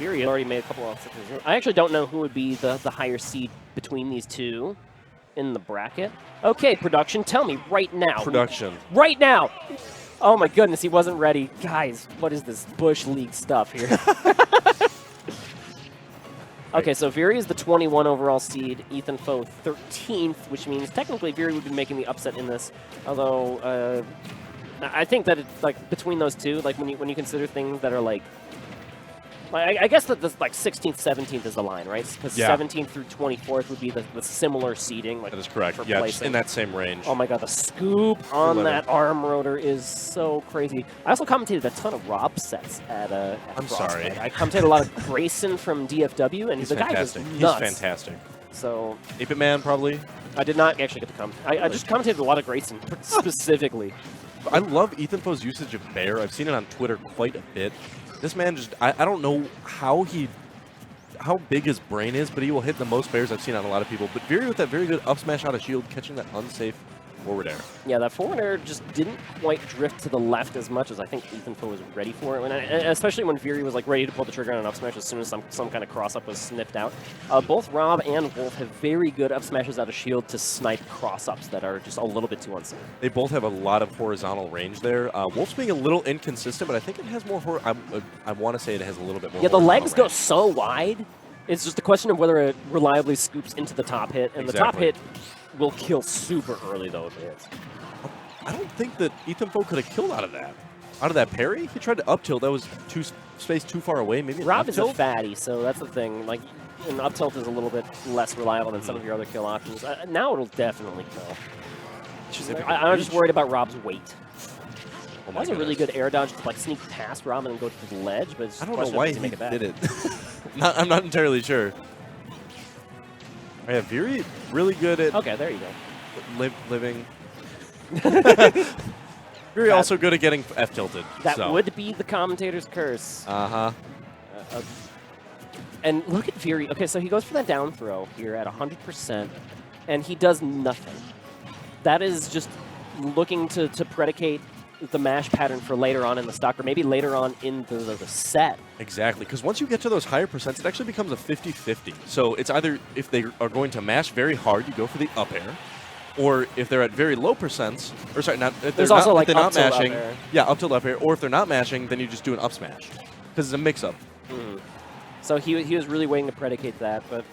Viri already made a couple of upsets. I actually don't know who would be the higher seed between these two in the bracket. Okay, production, tell me right now. Production. Right now! Oh my goodness, he wasn't ready. Guys, what is this Bush League stuff here? Okay, so Viri is the 21 overall seed, Ethanfo 13th, which means technically Viri would be making the upset in this. Although, I think that it's like between those two, like when you consider things that are like I guess that this like 16th, 17th is the line, right? Because 17th through 24th would be the similar seeding. Like, that is correct. Yeah, just in that same range. Oh my god, the scoop on that arm rotor is so crazy. I also commentated a ton of Rob sets at I'm sorry. I commentated a lot of Grayson from DFW, and the guy was nuts. He's fantastic. So 8-Bit Man, probably. I did not actually get to comment. I just commentated a lot of Grayson specifically. I love Ethanfo's usage of Bear. I've seen it on Twitter quite a bit. This man just, I don't know how big his brain is, but he will hit the most bears I've seen on a lot of people. But Viri with that very good up smash out of shield, catching that unsafe forward air. Yeah, that forward air just didn't quite drift to the left as much as I think Ethanfo was ready for it. Especially when Viri was like ready to pull the trigger on an up smash as soon as some kind of cross-up was sniffed out. Both Rob and Wolf have very good up smashes out of shield to snipe cross-ups that are just a little bit too unsafe. They both have a lot of horizontal range there. Wolf's being a little inconsistent, but I think it has more, I want to say it has a little bit more. Yeah, the legs go so wide. It's just a question of whether it reliably scoops into the top hit, and the top hit will kill super early, though, if it hits. I don't think that Ethanfo could have killed out of that parry. He tried to up tilt. That was space too far away. Maybe Rob is a fatty, so that's the thing. Like, an up tilt is a little bit less reliable than some of your other kill options. Now it'll definitely kill. I'm just worried about Rob's weight. Oh, that was a really good air dodge to like sneak past Rob and then go to the ledge, but it's I don't know why he did it. I'm not entirely sure. Yeah, Viri really good at. Okay, there you go. Living. Viri also good at getting F tilted. That would be the commentator's curse. And look at Viri. Okay, so he goes for that down throw here at 100%, and he does nothing. That is just looking to predicate the mash pattern for later on in the stock, or maybe later on in the set. Exactly, because once you get to those higher percents, it actually becomes a 50-50. So it's either if they are going to mash very hard, you go for the up air, or if they're at very low percents, or sorry, not if they're not, also like if they're not mashing, up tilt up air, or if they're not mashing, then you just do an up smash, because it's a mix-up. So he was really waiting to predicate that, but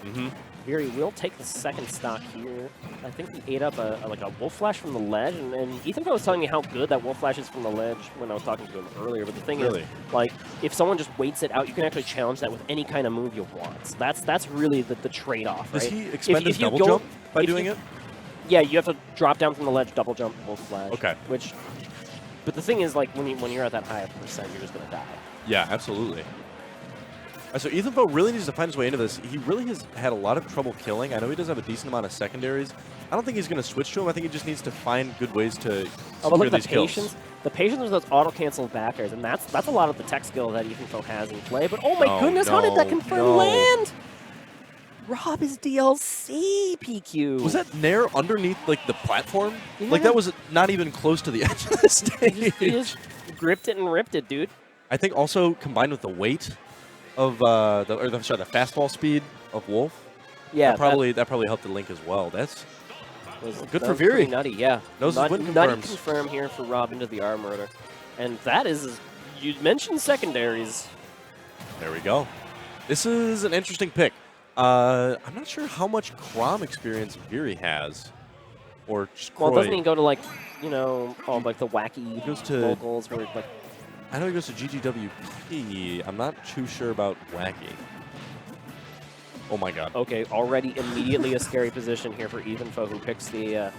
Viri will take the second stock here. I think he ate up a Wolf Flash from the ledge, and Ethanfo was telling me how good that Wolf Flash is from the ledge when I was talking to him earlier. But the thing is, like, if someone just waits it out, you can actually challenge that with any kind of move you want. So that's really the trade-off, right? Does he expend his double jump by doing it? Yeah, you have to drop down from the ledge, double jump, Wolf Flash. Okay. But the thing is, like, when you're at that high of percent, you're just going to die. Yeah, absolutely. So Ethanfo really needs to find his way into this. He really has had a lot of trouble killing. I know he does have a decent amount of secondaries. I don't think he's going to switch to him. I think he just needs to find good ways to secure these kills. The patience with those auto-cancel back airs, and that's a lot of the tech skill that Ethanfo has in play. But oh my goodness, how did that confirm land? Rob is DLC, PQ. Was that Nair underneath like the platform? Yeah. Like that was not even close to the edge of the stage. He just gripped it and ripped it, dude. I think also combined with the weight of the fastball speed of Wolf. Yeah, that probably helped the link as well. That's good for Viri. Nutty, yeah. Nutty confirm here for Rob into the arm rotor, and that is, you mentioned secondaries. There we go. This is an interesting pick. I'm not sure how much Chrom experience Viri has, or just Well, doesn't he go to like, like the wacky vocals where like. I know he goes to GGWP. I'm not too sure about Wacky. Oh my god. Okay, already immediately a scary position here for Ethanfo, who picks the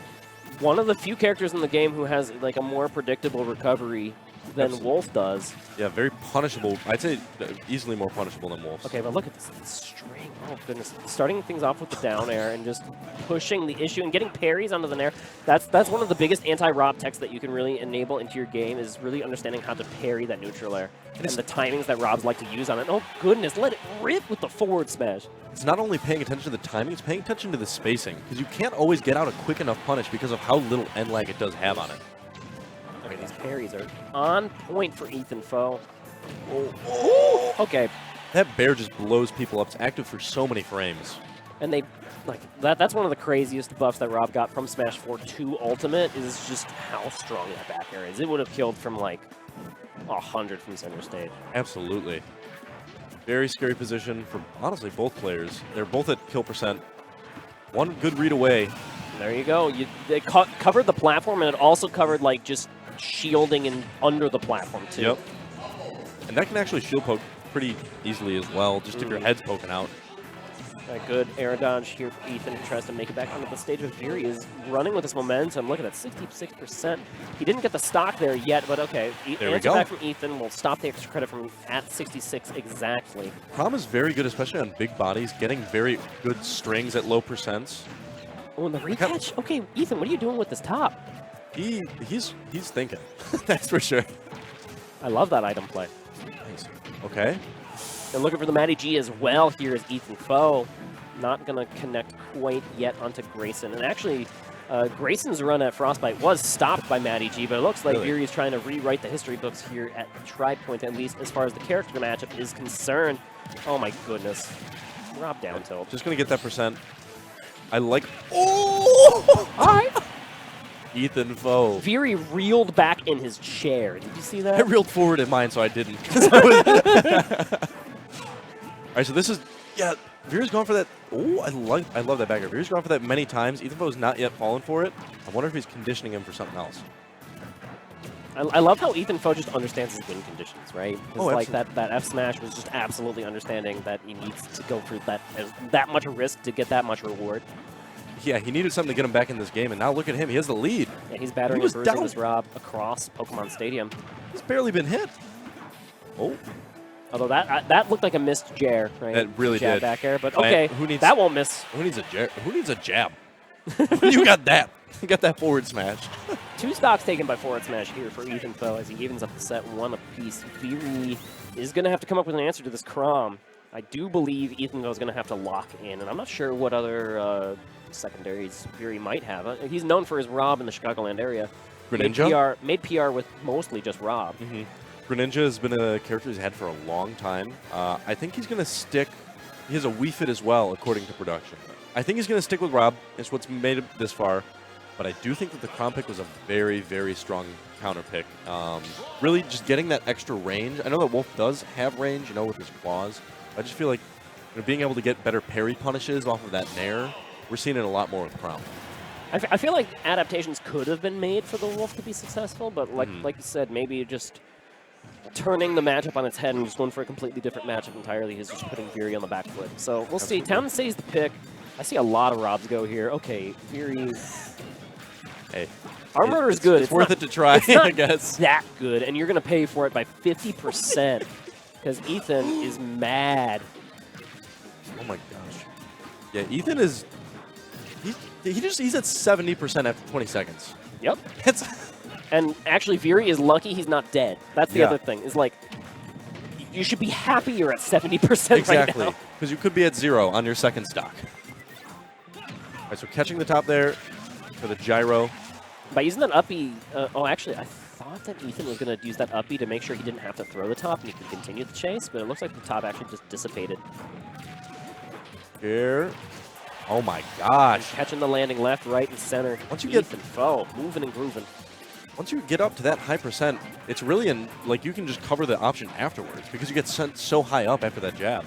one of the few characters in the game who has like a more predictable recovery than Wolf does. Yeah, very punishable. I'd say easily more punishable than Wolf. Okay, but look at this string. Oh, goodness. Starting things off with the down air and just pushing the issue and getting parries onto the nair. That's one of the biggest anti-Rob techs that you can really enable into your game, is really understanding how to parry that neutral air and the timings that Robs like to use on it. Oh, goodness. Let it rip with the forward smash. It's not only paying attention to the timing, it's paying attention to the spacing, because you can't always get out a quick enough punish because of how little end lag it does have on it. Okay, these parries are on point for Ethanfo. Oh. Okay. That bear just blows people up. It's active for so many frames. And they, like, that's one of the craziest buffs that Rob got from Smash 4 to Ultimate is just how strong that back air is. It would have killed from, like, 100 from center stage. Absolutely. Very scary position for, honestly, both players. They're both at kill percent. One good read away. There you go. They covered the platform, and it also covered, like, just shielding and under the platform, too. Yep. And that can actually shield poke pretty easily as well, just if your head's poking out. A good air dodge here for Ethan, who tries to make it back onto the stage. But Viri is running with this momentum. Look at that, 66%. He didn't get the stock there yet, but okay. There we answer go. back from Ethan. We'll stop the extra credit from at 66 exactly. Chrom is very good, especially on big bodies, getting very good strings at low percents. Oh, and the recatch? Okay, Ethan, what are you doing with this top? He's thinking. That's for sure. I love that item play. Nice. Okay. And looking for the Matty G as well here is Ethanfo. Not going to connect quite yet onto Grayson. And actually, Grayson's run at Frostbite was stopped by Matty G, but it looks like Viri is trying to rewrite the history books here at Tripoint, at least as far as the character matchup is concerned. Oh my goodness. Rob down tilt. Just going to get that percent. I like... Oh! All right. Ethanfo. Viri reeled back in his chair. Did you see that? I reeled forward in mine, so I didn't. All right, so this is... Yeah, Viri's gone for that... Oh, I love that back air. Viri's gone for that many times. Ethanfo's not yet fallen for it. I wonder if he's conditioning him for something else. I love how Ethanfo just understands his win conditions, right? Oh, like that F smash was just absolutely understanding that he needs to go through that much risk to get that much reward. Yeah, he needed something to get him back in this game, and now look at him. He has the lead. Yeah, he's battering and bruising this Rob across Pokemon Stadium. He's barely been hit. Oh. Although that looked like a missed Jair, right? It really did. Back air, but okay, that won't miss. Who needs a jab? Who needs a jab? You got that. You got that forward smash. 2 stocks taken by forward smash here for Ethanfo as he evens up the set 1 apiece. Viri is going to have to come up with an answer to this Chrom. I do believe Ethanfo is going to have to lock in, and I'm not sure what other secondaries Viri might have. He's known for his Rob in the Chicagoland area. Greninja? Made PR with mostly just Rob. Greninja has been a character he's had for a long time. I think he's going to stick... He has a Wii Fit as well, according to production. I think he's going to stick with Rob. It's what's made him this far. But I do think that the Chrom pick was a very, very strong counter pick. Really just getting that extra range. I know that Wolf does have range, you know, with his claws. I just feel like being able to get better parry punishes off of that Nair, we're seeing it a lot more with Chrom. I feel like adaptations could have been made for the Wolf to be successful, but like you said, maybe just turning the matchup on its head and just going for a completely different matchup entirely is just putting Viri on the back foot. So we'll see. Town City's the pick. I see a lot of Robs go here. Okay, Viri. Hey, Armor is good. It's worth it to try, it's not I guess. That good, and you're going to pay for it by 50% because Ethan is mad. Oh my gosh. Yeah, Ethan is... He's at 70% after 20 seconds. Yep. And actually, Viri is lucky he's not dead. That's the other thing. Is like, you should be happy you're at 70% exactly, right now. Because you could be at 0 on your second stock. All right, so catching the top there for the gyro. By using that uppy, oh, actually, I thought that Ethan was going to use that uppy to make sure he didn't have to throw the top and he could continue the chase, but it looks like the top actually just dissipated. Here. Oh my gosh. And catching the landing left, right, and center. Once you get Ethanfo moving and grooving. Once you get up to that high percent, it's really like you can just cover the option afterwards because you get sent so high up after that jab.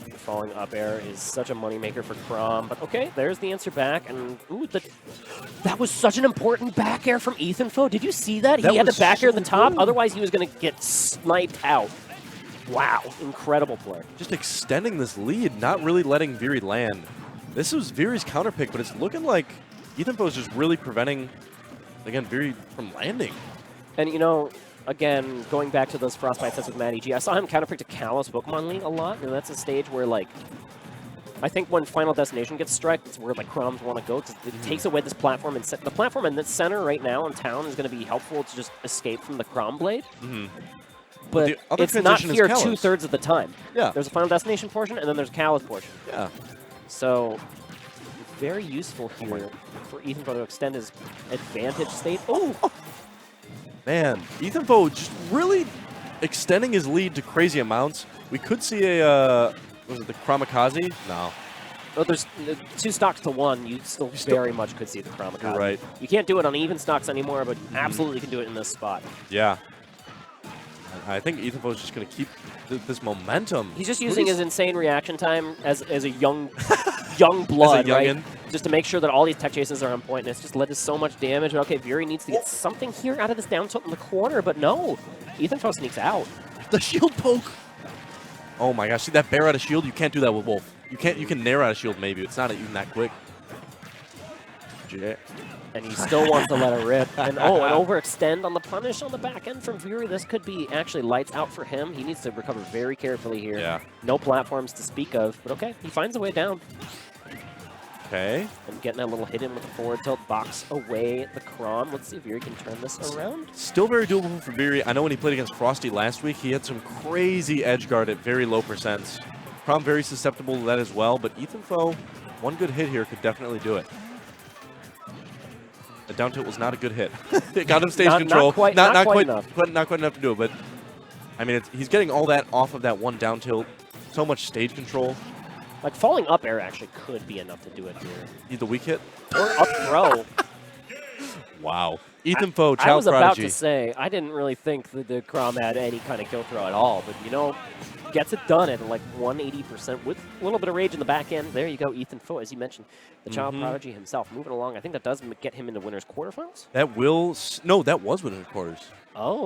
The falling up air is such a moneymaker for Chrom, but okay, there's the answer back, and ooh, that was such an important back air from Ethanfo. Did you see that? He had the back air at the top, otherwise he was going to get sniped out. Wow, incredible play. Just extending this lead, not really letting Viri land. This was Viri's counter pick, but it's looking like Ethanfo is just really preventing, again, Viri from landing. And, you know, again, going back to those Frostbite sets with Matty G, I saw him counterpick to Kalos Pokemon League a lot, and that's a stage where, like, I think when Final Destination gets struck, it's where, like, Chroms want to go, because it takes away this platform. And the platform in the center right now in town is going to be helpful to just escape from the Chrom Blade. But it's not here 2/3 of the time. Yeah. There's a Final Destination portion, and then there's a Kalos portion. Yeah. So, very useful here for Ethanfo to extend his advantage state. Oh! Man, Ethanfo just really extending his lead to crazy amounts. We could see a, was it the Kamikaze? No. Well, there's 2 stocks to 1. You still very much could see the Kamikaze. You're right. You can't do it on even stocks anymore, but absolutely can do it in this spot. Yeah. I think Ethanfo is just going to keep this momentum. He's just using his insane reaction time as a young blood, right? Just to make sure that all these tech chases are on point, and it's just led to so much damage. But okay, Viri needs to get something here out of this down tilt in the corner, but no. Ethanfo sneaks out. The shield poke. Oh my gosh, see that bear out of shield? You can't do that with Wolf. You can nair out of shield maybe. It's not even that quick. And he still wants to let it rip. And an overextend on the punish on the back end from Viri. This could be actually lights out for him. He needs to recover very carefully here. Yeah. No platforms to speak of, but okay, he finds a way down. Okay. And getting a little hit in with the forward tilt, box away the Chrom. Let's see if Viri can turn this around. Still very doable for Viri. I know when he played against Frosty last week, he had some crazy edge guard at very low percents. Chrom very susceptible to that as well, but Ethanfo, one good hit here could definitely do it. The down tilt was not a good hit. It got him stage control. Not quite enough. Not quite enough to do it, but I mean, he's getting all that off of that one down tilt. So much stage control. Like falling up air actually could be enough to do it here. Need the weak hit? Or up throw. Wow. Ethanfo, child prodigy. I was about to say, I didn't really think that the Chrom had any kind of kill throw at all, but you know, gets it done at like 180% with a little bit of rage in the back end. There you go, Ethanfo, as you mentioned, the child prodigy himself moving along. I think that does get him into winners quarterfinals. That will, no, that was winners quarters. Oh,